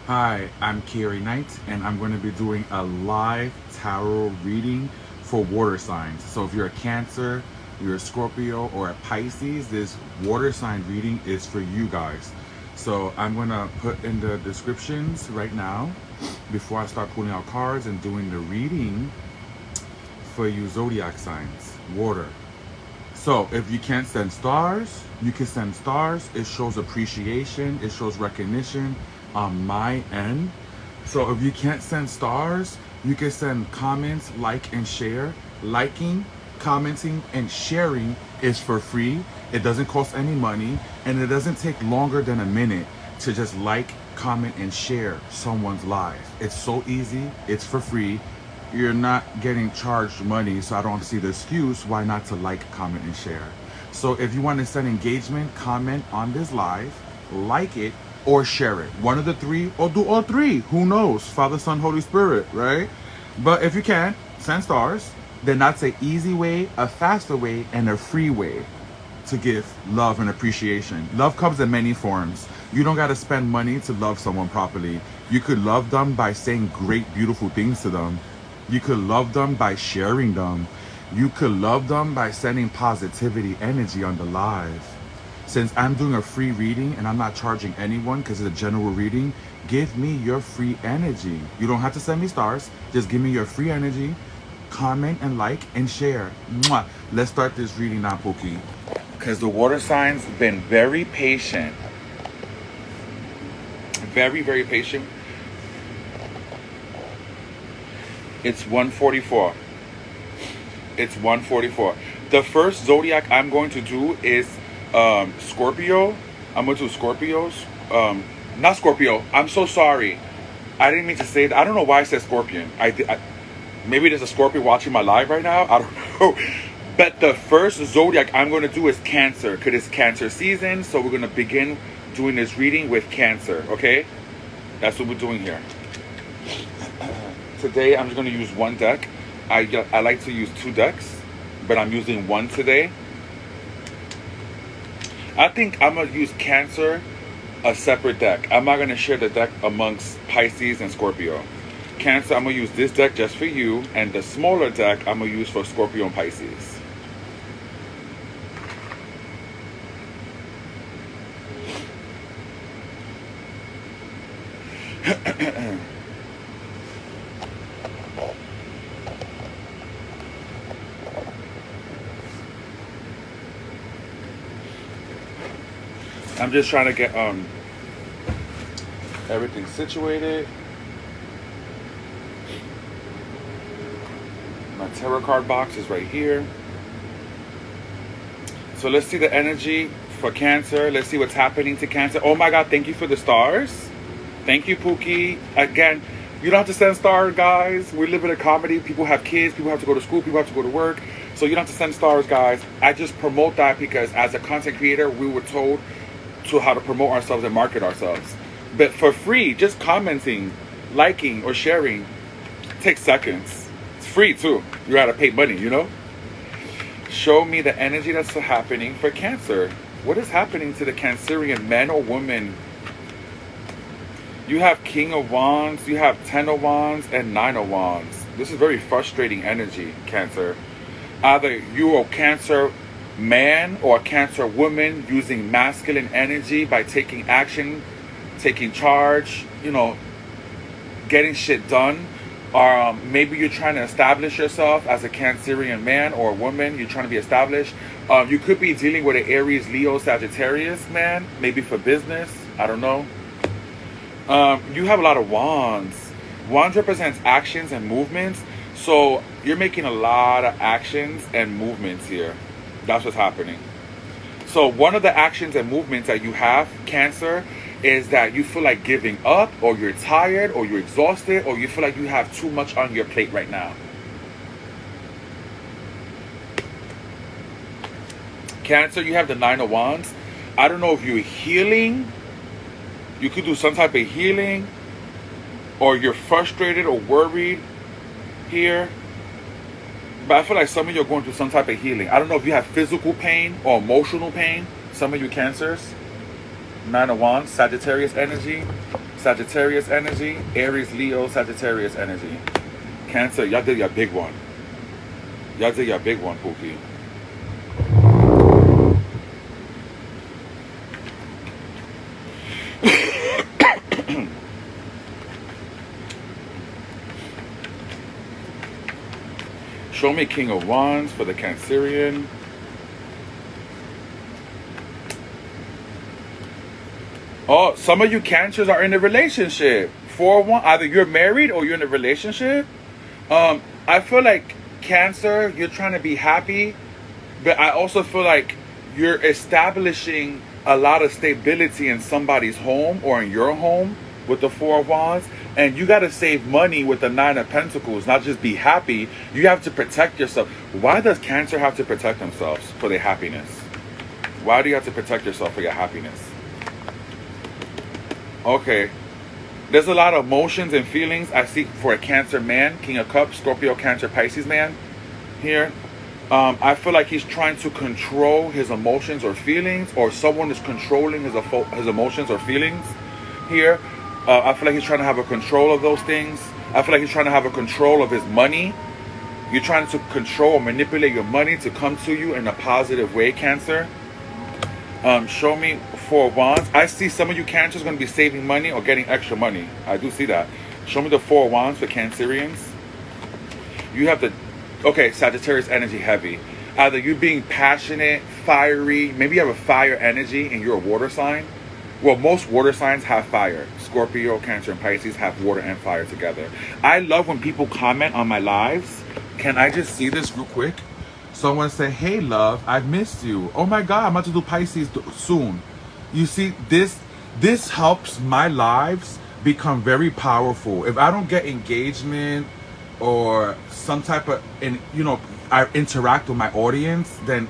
Hi, I'm Carrie Knight, and I'm going to be doing a live tarot reading for water signs. So if you're a Cancer, you're a Scorpio, or a Pisces, this water sign reading is for you guys. So I'm going to put in the descriptions right now before I start pulling out cards and doing the reading for you zodiac signs, water. So if you can't send stars, you can send stars. It shows appreciation. It shows recognition on my end. So if you can't send stars, you can send comments, like and share. Liking, commenting, and sharing is for free. It doesn't cost any money, and it doesn't take longer than a minute to just like, comment, and share someone's live. It's so easy. It's for free. You're not getting charged money, so I don't see the excuse why not to like, comment, and share. So if you want to send engagement, comment on this live, like it, or share it. One of the three, or do all three. Who knows? Father, Son, Holy Spirit, right? But if you can't, send stars. Then that's an easy way, a faster way, and a free way to give love and appreciation. Love comes in many forms. You don't got to spend money to love someone properly. You could love them by saying great, beautiful things to them. You could love them by sharing them. You could love them by sending positivity energy on the live. Since I'm doing a free reading and I'm not charging anyone because it's a general reading, give me your free energy. You don't have to send me stars. Just give me your free energy. Comment and like and share. Mwah. Let's start this reading now, Pookie. Because the water sign's been very patient. Very, very patient. It's 1:44. It's 1:44. The first zodiac I'm going to do is Scorpio. I'm going to do Scorpios. Not Scorpio. I'm so sorry. I didn't mean to say that. I don't know why I said Scorpion. Maybe there's a Scorpio watching my live right now. I don't know. But the first zodiac I'm going to do is Cancer, because it's Cancer season. So we're going to begin doing this reading with Cancer. Okay? That's what we're doing here. Today I'm just going to use one deck. I like to use two decks, but I'm using one today. I think I'm going to use Cancer, a separate deck. I'm not going to share the deck amongst Pisces and Scorpio. Cancer, I'm going to use this deck just for you, and the smaller deck I'm going to use for Scorpio and Pisces. I'm just trying to get everything situated. My tarot card box is right here. So let's see the energy for Cancer. Let's see what's happening to Cancer. Oh my God, thank you for the stars. Thank you, Pookie. Again, you don't have to send stars, guys. We live in a comedy. People have kids. People have to go to school. People have to go to work. So you don't have to send stars, guys. I just promote that because as a content creator, we were told to how to promote ourselves and market ourselves. But for free, just commenting, liking, or sharing takes seconds. It's free too. You gotta pay money, you know? Show me the energy that's happening for Cancer. What is happening to the Cancerian man or woman? You have King of Wands, you have 10 of Wands, and 9 of Wands. This is very frustrating energy, Cancer. Either you are Cancer man or a Cancer woman using masculine energy by taking action, taking charge, you know, getting shit done. Or maybe you're trying to establish yourself as a Cancerian man or a woman. You're trying to be established. You could be dealing with an Aries, Leo, Sagittarius man, maybe for business. I don't know. You have a lot of wands. Wands represents actions and movements. So you're making a lot of actions and movements here. That's what's happening. So one of the actions and movements that you have, Cancer, is that you feel like giving up, or you're tired, or you're exhausted, or you feel like you have too much on your plate right now. Cancer, you have the 9 of Wands. I don't know if you're healing. You could do some type of healing, or you're frustrated or worried here. But I feel like some of you are going through some type of healing. I don't know if you have physical pain or emotional pain. Some of you Cancers. 9 of Wands, Sagittarius energy. Sagittarius energy, Aries, Leo, Sagittarius energy. Cancer, y'all did your big one. Y'all did your big one, Pookie. Show me King of Wands for the Cancerian. Oh, some of you Cancers are in a relationship. 4-1, either you're married or you're in a relationship. I feel like Cancer, you're trying to be happy, but I also feel like you're establishing a lot of stability in somebody's home or in your home with the 4 of Wands. And you got to save money with the 9 of Pentacles, not just be happy. You have to protect yourself. Why does Cancer have to protect themselves for their happiness? Why do you have to protect yourself for your happiness? Okay. There's a lot of emotions and feelings I see for a Cancer man, King of Cups, Scorpio, Cancer, Pisces man here. I feel like he's trying to control his emotions or feelings, or someone is controlling his emotions or feelings here. I feel like he's trying to have a control of those things. I feel like he's trying to have a control of his money. You're trying to control or manipulate your money to come to you in a positive way, Cancer. Show me 4 of Wands. I see some of you Cancers going to be saving money or getting extra money. I do see that. Show me the 4 of Wands for Cancerians. You have the... Okay, Sagittarius energy heavy. Either you being passionate, fiery. Maybe you have a fire energy and you're a water sign. Well, most water signs have fire. Scorpio, Cancer, and Pisces have water and fire together. I love when people comment on my lives. Can I just see this real quick? Someone say, hey, love, I've missed you. Oh, my God, I'm about to do Pisces soon. You see, this helps my lives become very powerful. If I don't get engagement or some type of, I interact with my audience, then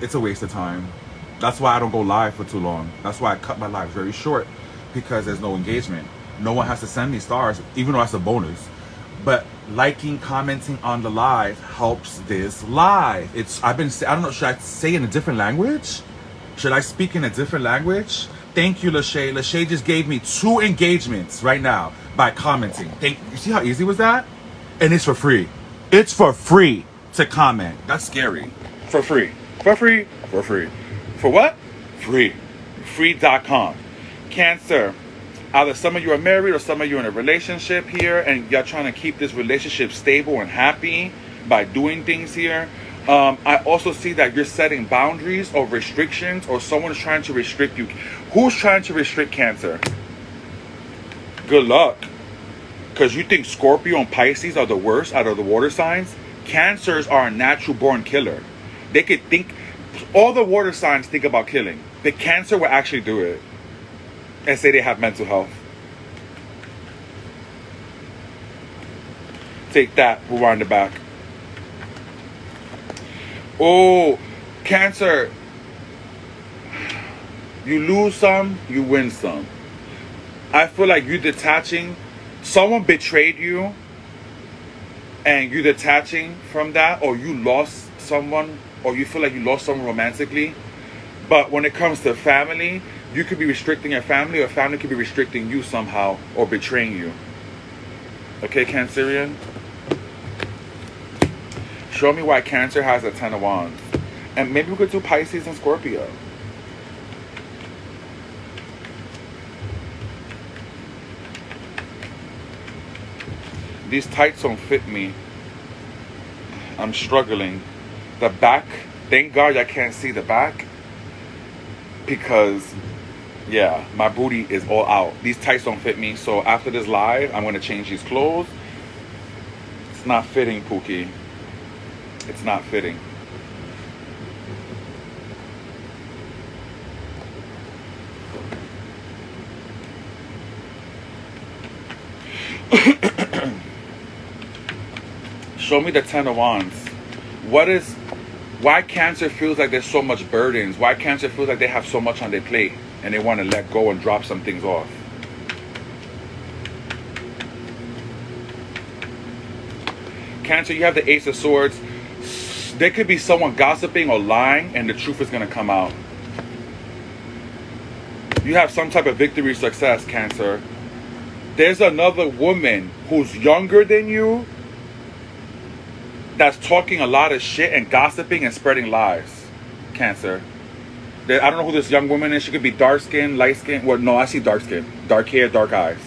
it's a waste of time. That's why I don't go live for too long. That's why I cut my lives very short, because there's no engagement. No one has to send me stars, even though that's a bonus. But liking, commenting on the live helps this live. I don't know, should I say in a different language? Should I speak in a different language? Thank you, Lachey. Lachey just gave me 2 engagements right now by commenting. You see how easy was that? And it's for free. It's for free to comment. That's scary. For free. For free. For free. For what? Free. Free.com. Cancer. Either some of you are married or some of you are in a relationship here, and you're trying to keep this relationship stable and happy by doing things here. I also see that you're setting boundaries or restrictions, or someone is trying to restrict you. Who's trying to restrict Cancer? Good luck. Because you think Scorpio and Pisces are the worst out of the water signs. Cancers are a natural born killer. They could think... All the water signs think about killing. The Cancer will actually do it and say they have mental health. Take that, rewind it back. Oh, Cancer. You lose some, you win some. I feel like you're detaching. Someone betrayed you and you're detaching from that, or you lost someone, or you feel like you lost someone romantically. But when it comes to family, you could be restricting your family, or family could be restricting you somehow or betraying you. Okay, Cancerian? Show me why Cancer has a 10 of Wands. And maybe we could do Pisces and Scorpio. These tights don't fit me. I'm struggling. The back, thank God I can't see the back. Because, yeah, my booty is all out. These tights don't fit me. So after this live, I'm going to change these clothes. It's not fitting, Pookie. It's not fitting. Show me the 10 of Wands. Why Cancer feels like there's so much burdens? Why Cancer feels like they have so much on their plate and they want to let go and drop some things off? Cancer, you have the Ace of Swords. There could be someone gossiping or lying, and the truth is going to come out. You have some type of victory success, Cancer. There's another woman who's younger than you that's talking a lot of shit and gossiping and spreading lies, Cancer. I don't know who this young woman is. She could be dark skin, light skin. Well, no, I see dark skin, dark hair, dark eyes.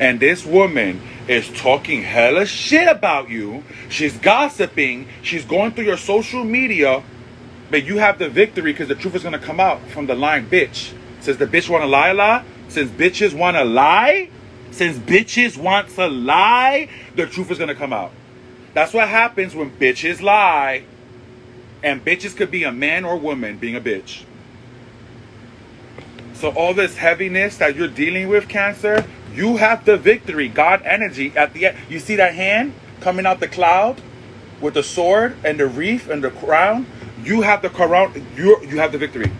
And this woman is talking hella shit about you. She's gossiping. She's going through your social media. But you have the victory because the truth is going to come out from the lying bitch. Says the bitch want to lie a lot? Since bitches want to lie? Since bitches want to lie, the truth is going to come out. That's what happens when bitches lie. And bitches could be a man or woman being a bitch. So all this heaviness that you're dealing with, Cancer, you have the victory. God energy at the end. You see that hand coming out the cloud with the sword and the wreath and the crown? You have the crown. You have the victory.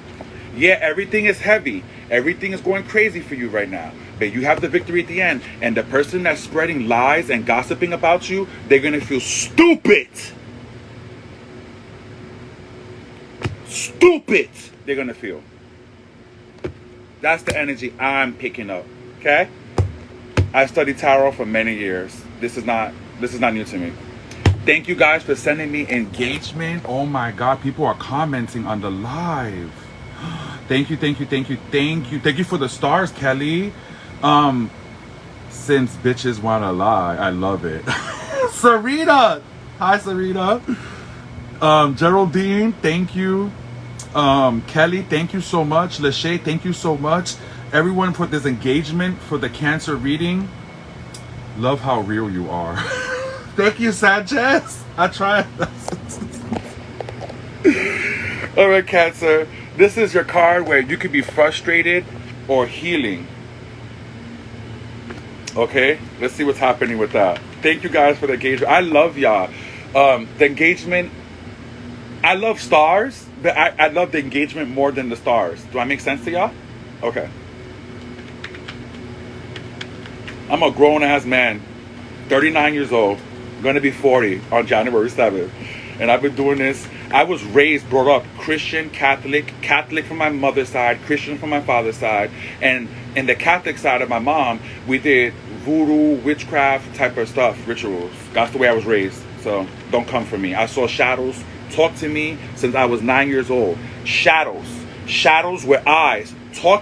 Yeah, everything is heavy. Everything is going crazy for you right now. But you have the victory at the end. And the person that's spreading lies and gossiping about you, they're going to feel stupid. Stupid, they're going to feel. That's the energy I'm picking up. Okay? I studied tarot for many years. This is not new to me. Thank you guys for sending me engagement. Oh my God, people are commenting on the live. Thank you, thank you, thank you, thank you. Thank you for the stars, Kelly. Since bitches wanna lie, I love it. Sarita. Hi, Sarita. Geraldine, thank you. Kelly, thank you so much. Lachey, thank you so much. Everyone for this engagement for the Cancer reading. Love how real you are. Thank you, Sanchez. I tried. All right, Cancer. This is your card where you could be frustrated or healing. Okay, let's see what's happening with that. Thank you guys for the engagement. I love y'all. The engagement, I love stars, but I love the engagement more than the stars. Do I make sense to y'all? Okay. I'm a grown-ass man, 39 years old, going to be 40 on January 7th. And I've been doing this. I was brought up Christian, Catholic from my mother's side, Christian from my father's side. And in the Catholic side of my mom, we did voodoo, witchcraft type of stuff, rituals. That's the way I was raised. So don't come for me. I saw shadows talk to me since I was 9 years old. Shadows with eyes.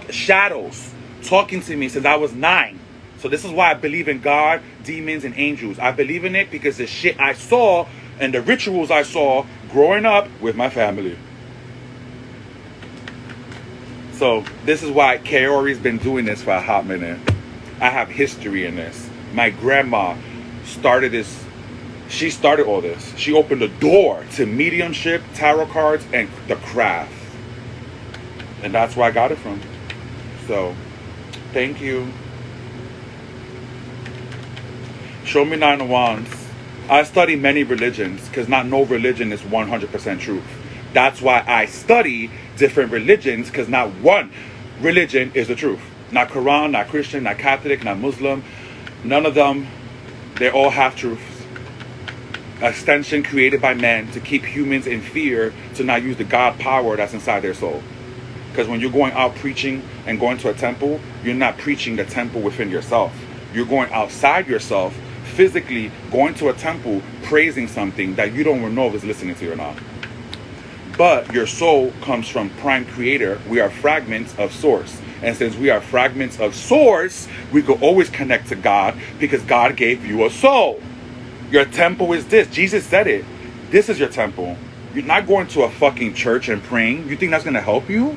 Shadows talking to me since I was 9. So this is why I believe in God, demons, and angels. I believe in it because the shit I saw and the rituals I saw growing up with my family. So this is why Kaori's been doing this for a hot minute. I have history in this. My grandma started this. She started all this. She opened the door to mediumship, tarot cards, and the craft. And that's where I got it from. So, thank you. Show me 9 of Wands. I study many religions because not no religion is 100% truth. That's why I study different religions because not one religion is the truth. Not Quran, not Christian, not Catholic, not Muslim. None of them. They all have truths. Extension created by men to keep humans in fear to not use the God power that's inside their soul. Because when you're going out preaching and going to a temple, you're not preaching the temple within yourself. You're going outside yourself, physically going to a temple, praising something that you don't even know if it's listening to you or not. But your soul comes from Prime Creator. We are fragments of Source. And since we are fragments of Source, we could always connect to God because God gave you a soul. Your temple is this. Jesus said it. This is your temple. You're not going to a fucking church and praying. You think that's going to help you?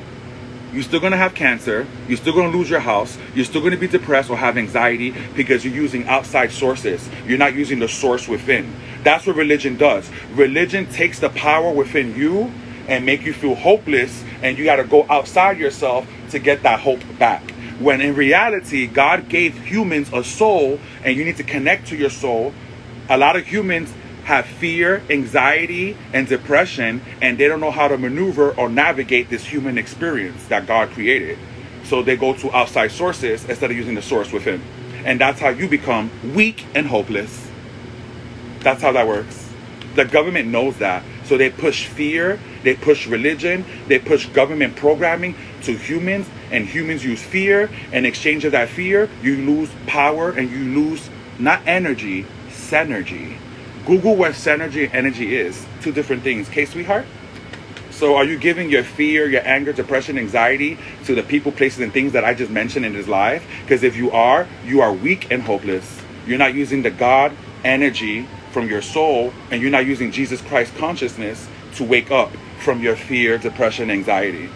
You're still going to have cancer. You're still going to lose your house. You're still going to be depressed or have anxiety because you're using outside sources. You're not using the source within. That's what religion does. Religion takes the power within you and make you feel hopeless, and you got to go outside yourself to get that hope back. When in reality, God gave humans a soul, and you need to connect to your soul. A lot of humans have fear, anxiety, and depression, and they don't know how to maneuver or navigate this human experience that God created. So they go to outside sources instead of using the source within. And that's how you become weak and hopeless. That's how that works. The government knows that. So they push fear They push religion. They push government programming to humans, and humans use fear. In exchange of that fear, you lose power and you lose not energy, synergy. Google what synergy and energy is. Two different things. Okay, sweetheart? So are you giving your fear, your anger, depression, anxiety to the people, places, and things that I just mentioned in this live? Because if you are weak and hopeless. You're not using the God energy from your soul, and you're not using Jesus Christ consciousness to wake up from your fear, depression, anxiety.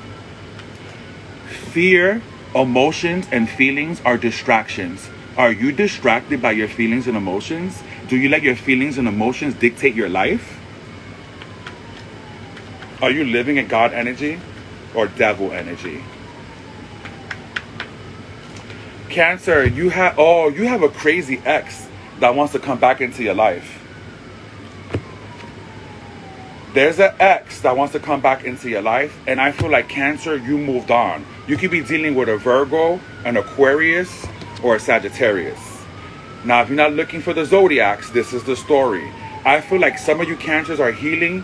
Fear, emotions, and feelings are distractions. Are you distracted by your feelings and emotions? Do you let your feelings and emotions dictate your life? Are you living in God energy or devil energy? Cancer, you have a crazy ex that wants to come back into your life. There's an ex that wants to come back into your life, and I feel like Cancer, you moved on. You could be dealing with a Virgo, an Aquarius, or a Sagittarius. Now, if you're not looking for the zodiacs, this is the story. I feel like some of you Cancers are healing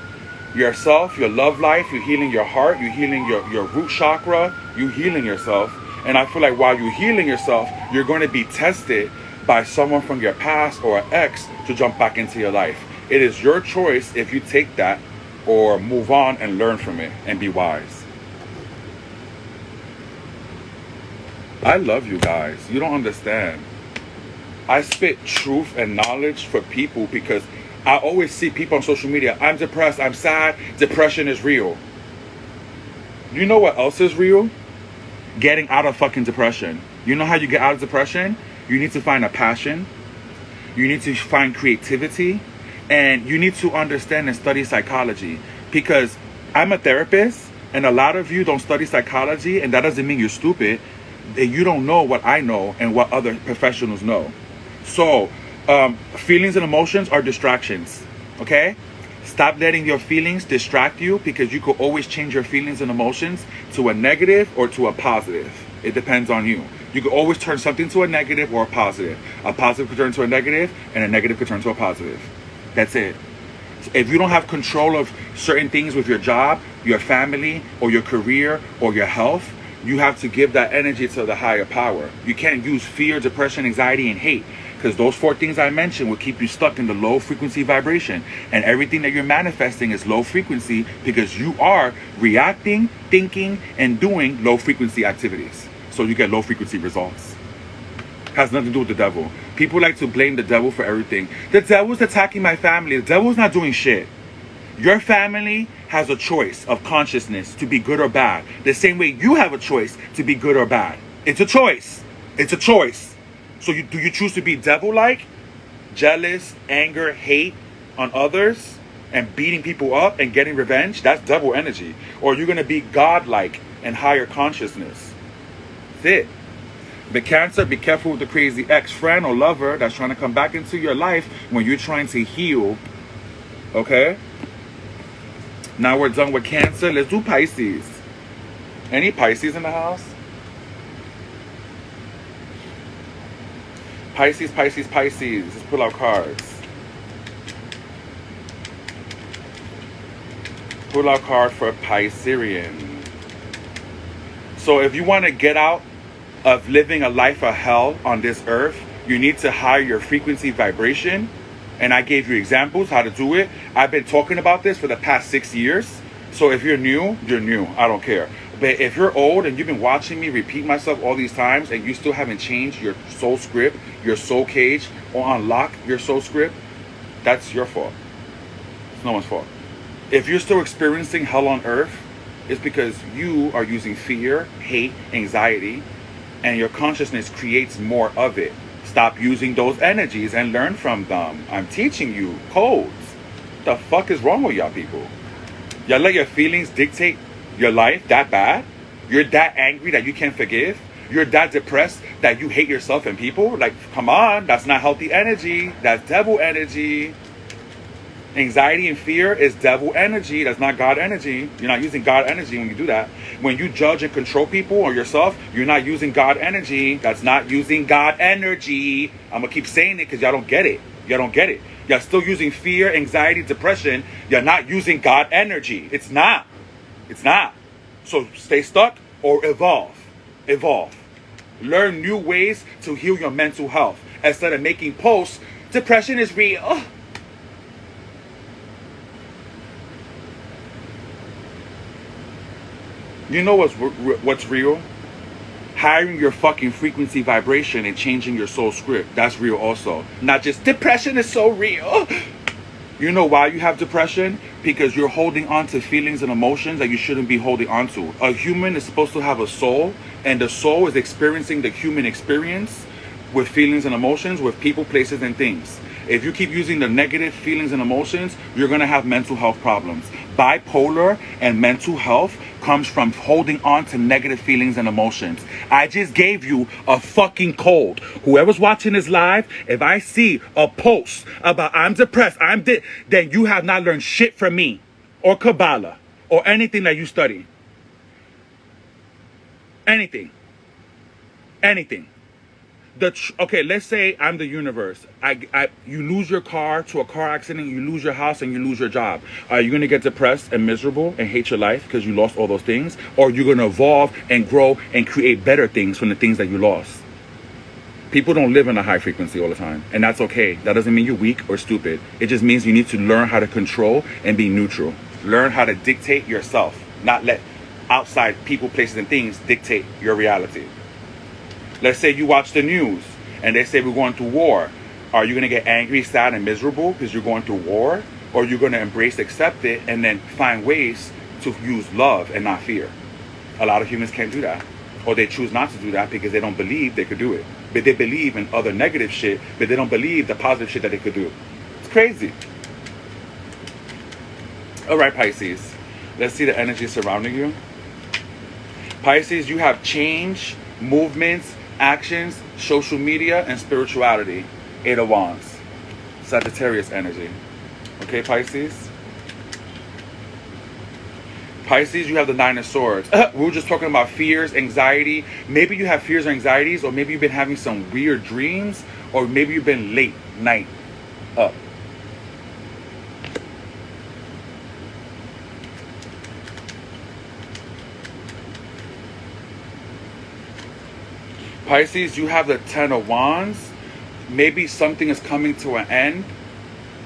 yourself, your love life, you're healing your heart, you're healing your root chakra, you're healing yourself. And I feel like while you're healing yourself, you're going to be tested by someone from your past or an ex to jump back into your life. It is your choice if you take that or move on and learn from it and be wise. I love you guys. You don't understand. I spit truth and knowledge for people because I always see people on social media. I'm depressed. I'm sad. Depression is real. You know what else is real? Getting out of fucking depression. You know how you get out of depression? You need to find a passion. You need to find creativity. And you need to understand and study psychology. Because I'm a therapist, and a lot of you don't study psychology, and that doesn't mean you're stupid. You don't know what I know and what other professionals know. So, feelings and emotions are distractions. Okay? Stop letting your feelings distract you, because you could always change your feelings and emotions to a negative or to a positive. It depends on you. You could always turn something to a negative or a positive. A positive could turn to a negative, and a negative could turn to a positive. That's it. If you don't have control of certain things with your job, your family, or your career, or your health, you have to give that energy to the higher power. You can't use fear, depression, anxiety, and hate, because those four things I mentioned will keep you stuck in the low frequency vibration. And everything that you're manifesting is low frequency because you are reacting, thinking, and doing low frequency activities. So you get low frequency results. Has nothing to do with the devil. People like to blame the devil for everything. The devil's attacking my family. The devil's not doing shit. Your family has a choice of consciousness to be good or bad. The same way you have a choice to be good or bad. It's a choice. It's a choice. So do you choose to be devil-like? Jealous, anger, hate on others, and beating people up and getting revenge? That's devil energy. Or you're going to be God-like and higher consciousness. That's it. The Cancer, be careful with the crazy ex-friend or lover that's trying to come back into your life when you're trying to heal. Okay? Now we're done with Cancer. Let's do Pisces. Any Pisces in the house? Pisces, Pisces, Pisces. Let's pull out cards. Pull out card for Piscean. So if you want to get out of living a life of hell on this earth, you need to higher your frequency vibration. And I gave you examples how to do it. I've been talking about this for the past 6 years. So if you're new, you're new. I don't care. But if you're old and you've been watching me repeat myself all these times and you still haven't changed your soul script, your soul cage, or unlock your soul script, that's your fault. It's no one's fault. If you're still experiencing hell on earth, it's because you are using fear, hate, anxiety, and your consciousness creates more of it. Stop using those energies and learn from them. I'm teaching you codes. The fuck is wrong with y'all people? Y'all let your feelings dictate your life that bad? You're that angry that you can't forgive? You're that depressed that you hate yourself and people? Like, come on, that's not healthy energy. That's devil energy. Anxiety and fear is devil energy. That's not God energy. You're not using God energy when you do that. When you judge and control people or yourself, you're not using God energy. That's not using God energy. I'm going to keep saying it because y'all don't get it. Y'all don't get it. Y'all still using fear, anxiety, depression. You're not using God energy. It's not. It's not. So stay stuck or evolve. Evolve. Learn new ways to heal your mental health. Instead of making posts, depression is real. You know what's real? Hiring your fucking frequency vibration and changing your soul script. That's real also. Not just depression is so real. You know why you have depression? Because you're holding on to feelings and emotions that you shouldn't be holding on to. A human is supposed to have a soul, and the soul is experiencing the human experience with feelings and emotions, with people, places, and things. If you keep using the negative feelings and emotions, you're going to have mental health problems. Bipolar and mental health comes from holding on to negative feelings and emotions. I just gave you a fucking cold. Whoever's watching this live, if I see a post about I'm depressed, then you have not learned shit from me or Kabbalah or anything that you study. Anything. Okay, let's say I'm the universe. You lose your car to a car accident, you lose your house, and you lose your job. Are you going to get depressed and miserable and hate your life because you lost all those things? Or are you going to evolve and grow and create better things from the things that you lost? People don't live in a high frequency all the time, and that's okay. That doesn't mean you're weak or stupid. It just means you need to learn how to control and be neutral. Learn how to dictate yourself, not let outside people, places, and things dictate your reality. Let's say you watch the news and they say we're going to war. Are you going to get angry, sad, and miserable because you're going to war? Or are you going to embrace, accept it, and then find ways to use love and not fear? A lot of humans can't do that. Or they choose not to do that because they don't believe they could do it. But they believe in other negative shit, but they don't believe the positive shit that they could do. It's crazy. All right, Pisces. Let's see the energy surrounding you. Pisces, you have change, movements, actions, social media, and spirituality. 8 of Wands. Sagittarius energy. Okay, Pisces? Pisces, you have the 9 of Swords. We were just talking about fears, anxiety. Maybe you have fears or anxieties, or maybe you've been having some weird dreams, or maybe you've been late night up. Pisces, you have the 10 of Wands. Maybe something is coming to an end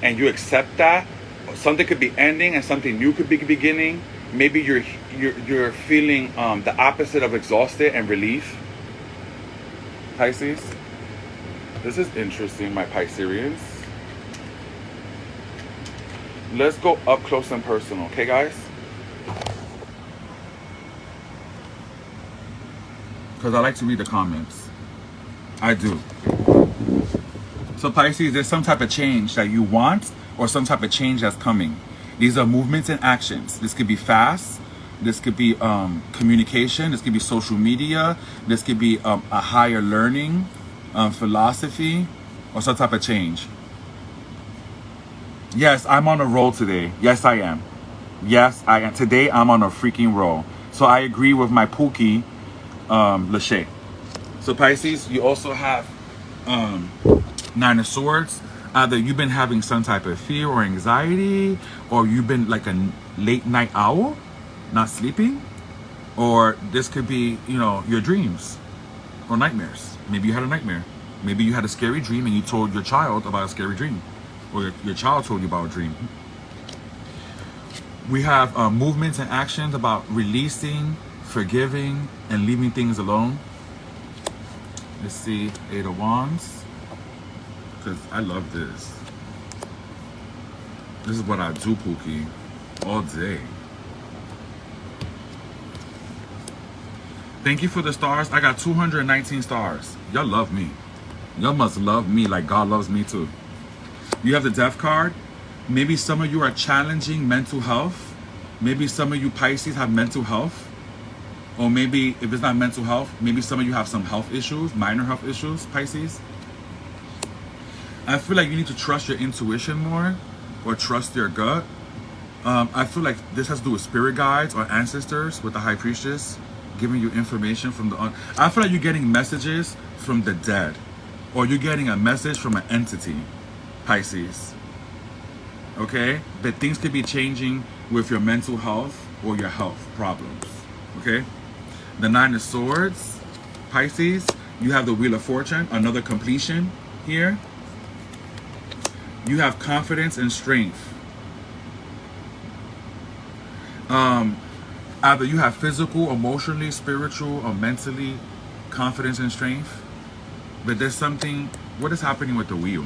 and you accept that. Something could be ending and something new could be beginning. Maybe you're feeling the opposite of exhausted and relief. Pisces. This is interesting, my Pisceans. Let's go up close and personal, okay, guys? Because I like to read the comments. I do. So Pisces, there's some type of change that you want or some type of change that's coming. These are movements and actions. This could be fast. This could be communication. This could be social media. This could be a higher learning, philosophy, or some type of change. Yes, I'm on a roll today. Yes, I am. Yes, I am. Today, I'm on a freaking roll. So I agree with my Pookie, Lachey. So Pisces, you also have 9 of Swords. Either you've been having some type of fear or anxiety, or you've been like a late night owl, not sleeping, or this could be, you know, your dreams or nightmares. Maybe you had a nightmare. Maybe you had a scary dream and you told your child about a scary dream, or your child told you about a dream. We have movements and actions about releasing, forgiving, and leaving things alone. Let's see, 8 of Wands. Because I love this. This is what I do, Pookie, all day. Thank you for the stars. I got 219 stars. Y'all love me. Y'all must love me like God loves me too. You have the Death card. Maybe some of you are challenging mental health. Maybe some of you Pisces have mental health. Or maybe if it's not mental health, maybe some of you have some health issues, minor health issues, Pisces. I feel like you need to trust your intuition more, or trust your gut. I feel like this has to do with spirit guides or ancestors with the High Priestess giving you information from the I feel like you're getting messages from the dead, or you're getting a message from an entity, Pisces. Okay? But things could be changing with your mental health or your health problems. Okay? The Nine of Swords, Pisces, you have the Wheel of Fortune, another completion here. You have confidence and strength. Either you have physical, emotionally, spiritual, or mentally confidence and strength. But there's something, what is happening with the wheel?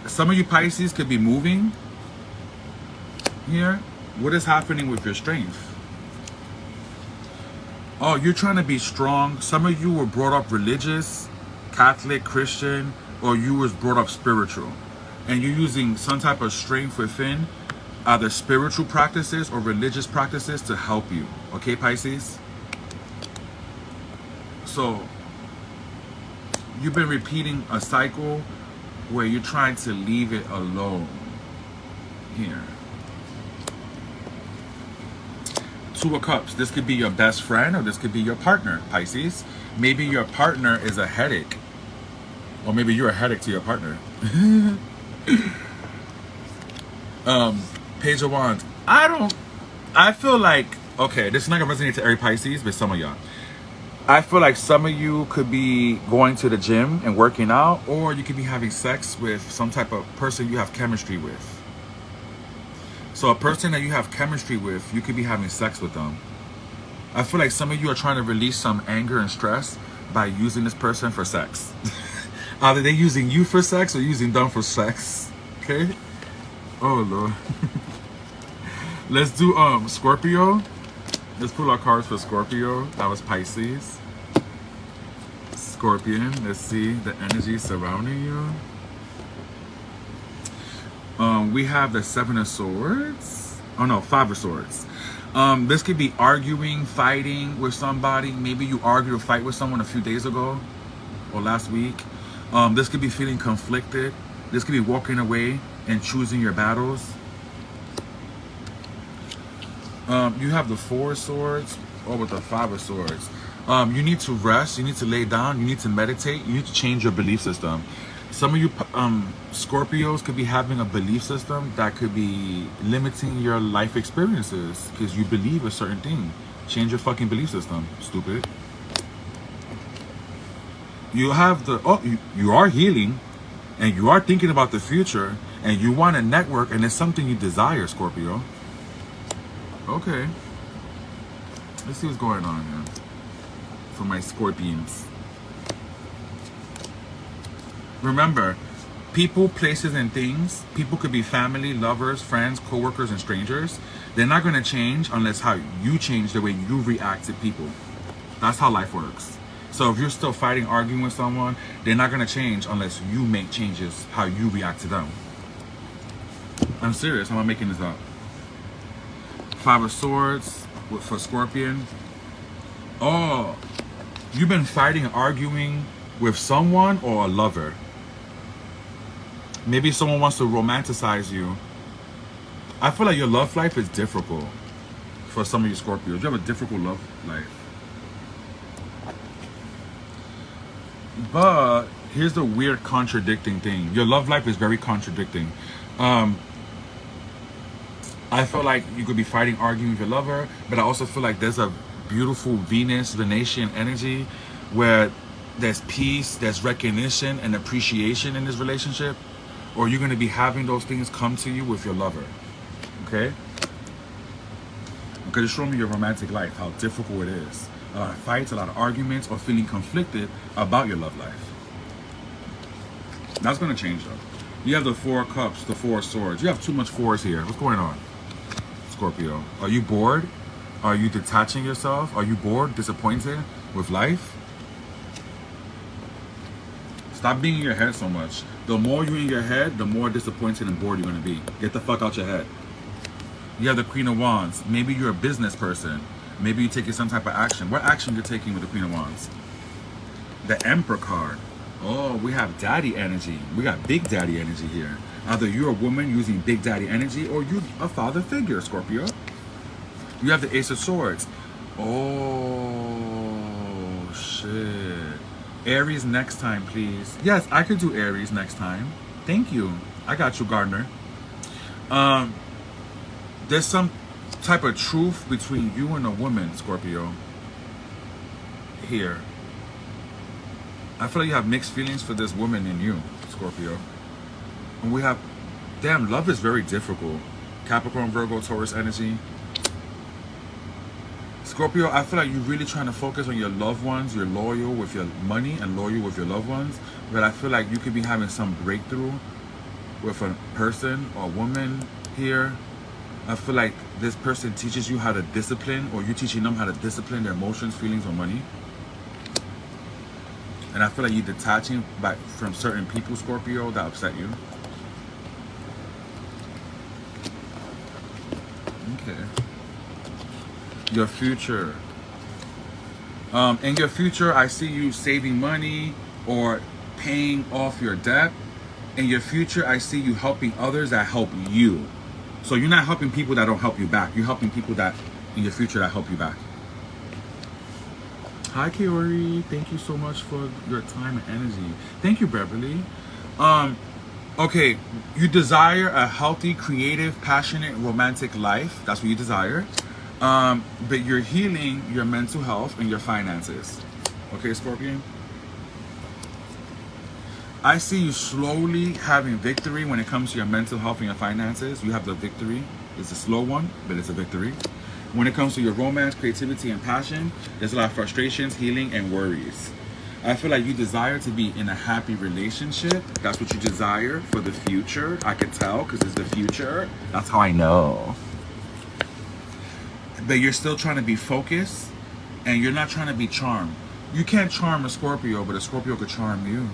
Some of you Pisces could be moving here. What is happening with your strength? Oh, you're trying to be strong. Some of you were brought up religious, Catholic, Christian, or you was brought up spiritual. And you're using some type of strength within either spiritual practices or religious practices to help you. Okay, Pisces? So, you've been repeating a cycle where you're trying to leave it alone. Here. Two of Cups. This could be your best friend or this could be your partner, Pisces. Maybe your partner is a headache. Or maybe you're a headache to your partner. Page of Wands. I feel like, okay, this is not gonna resonate to every Pisces, but some of y'all. I feel like some of you could be going to the gym and working out, or you could be having sex with some type of person you have chemistry with. So a person that you have chemistry with, you could be having sex with them. I feel like some of you are trying to release some anger and stress by using this person for sex. Either they're using you for sex or using them for sex. Okay? Oh Lord. Let's do Scorpio. Let's pull our cards for Scorpio. That was Pisces. Scorpion. Let's see the energy surrounding you. We have the Seven of Swords. Oh no, Five of Swords. This could be arguing, fighting with somebody. Maybe you argued or fight with someone a few days ago or last week. This could be feeling conflicted. This could be walking away and choosing your battles. You have the Four of Swords or with the Five of Swords. You need to rest. You need to lay down. You need to meditate. You need to change your belief system. Some of you Scorpios could be having a belief system that could be limiting your life experiences because you believe a certain thing. Change your fucking belief system, stupid. You have the, you are healing and you are thinking about the future and you want to network and it's something you desire, Scorpio. Okay. Let's see what's going on here for my Scorpions. Remember, people, places, and things, people could be family, lovers, friends, co-workers, and strangers. They're not going to change unless how you change the way you react to people. That's how life works. So if you're still fighting, arguing with someone, they're not going to change unless you make changes how you react to them. I'm serious. I'm not making this up. Five of Swords for Scorpion. Oh, you've been fighting and arguing with someone or a lover. Maybe someone wants to romanticize you. I feel like your love life is difficult for some of you Scorpios. You have a difficult love life. But here's the weird contradicting thing. Your love life is very contradicting. I feel like you could be fighting, arguing with your lover, but I also feel like there's a beautiful Venus, Venetian energy where there's peace, there's recognition and appreciation in this relationship, or you're going to be having those things come to you with your lover. Okay? Because it's showing me your romantic life, how difficult it is. A lot of fights, a lot of arguments, or feeling conflicted about your love life. That's going to change though. You have the Four of Cups, the Four of Swords. You have too much fours here. What's going on, Scorpio? Are you bored? Are you detaching yourself? Are you bored, disappointed with life? Stop being in your head so much. The more you're in your head, the more disappointed and bored you're going to be. Get the fuck out your head. You have the Queen of Wands. Maybe you're a business person. Maybe you're taking some type of action. What action you're taking with the Queen of Wands? The Emperor card. Oh, we have daddy energy. We got big daddy energy here. Either you're a woman using big daddy energy or you're a father figure, Scorpio. You have the Ace of Swords. Oh, shit. Aries next time, please. Yes, I could do Aries next time. Thank you. I got you, Gardner. There's some type of truth between you and a woman, Scorpio. Here. I feel like you have mixed feelings for this woman in you, Scorpio. And we have, damn, love is very difficult. Capricorn, Virgo, Taurus energy. Scorpio, I feel like you're really trying to focus on your loved ones. You're loyal with your money and loyal with your loved ones. But I feel like you could be having some breakthrough with a person or a woman here. I feel like this person teaches you how to discipline, or you're teaching them how to discipline their emotions, feelings, or money. And I feel like you're detaching from certain people, Scorpio, that upset you. Okay. Your future. In your future, I see you saving money or paying off your debt. In your future, I see you helping others that help you. So you're not helping people that don't help you back. You're helping people that in your future that help you back. Hi, Kiori. Thank you so much for your time and energy. Thank you, Beverly. Okay, you desire a healthy, creative, passionate, romantic life. That's what you desire. But you're healing your mental health and your finances. Okay, Scorpion? I see you slowly having victory when it comes to your mental health and your finances. You have the victory. It's a slow one, but it's a victory. When it comes to your romance, creativity, and passion, there's a lot of frustrations, healing, and worries. I feel like you desire to be in a happy relationship. That's what you desire for the future. I could tell because it's the future. That's how I know. But you're still trying to be focused, and you're not trying to be charmed. You can't charm a Scorpio, but a Scorpio could charm you.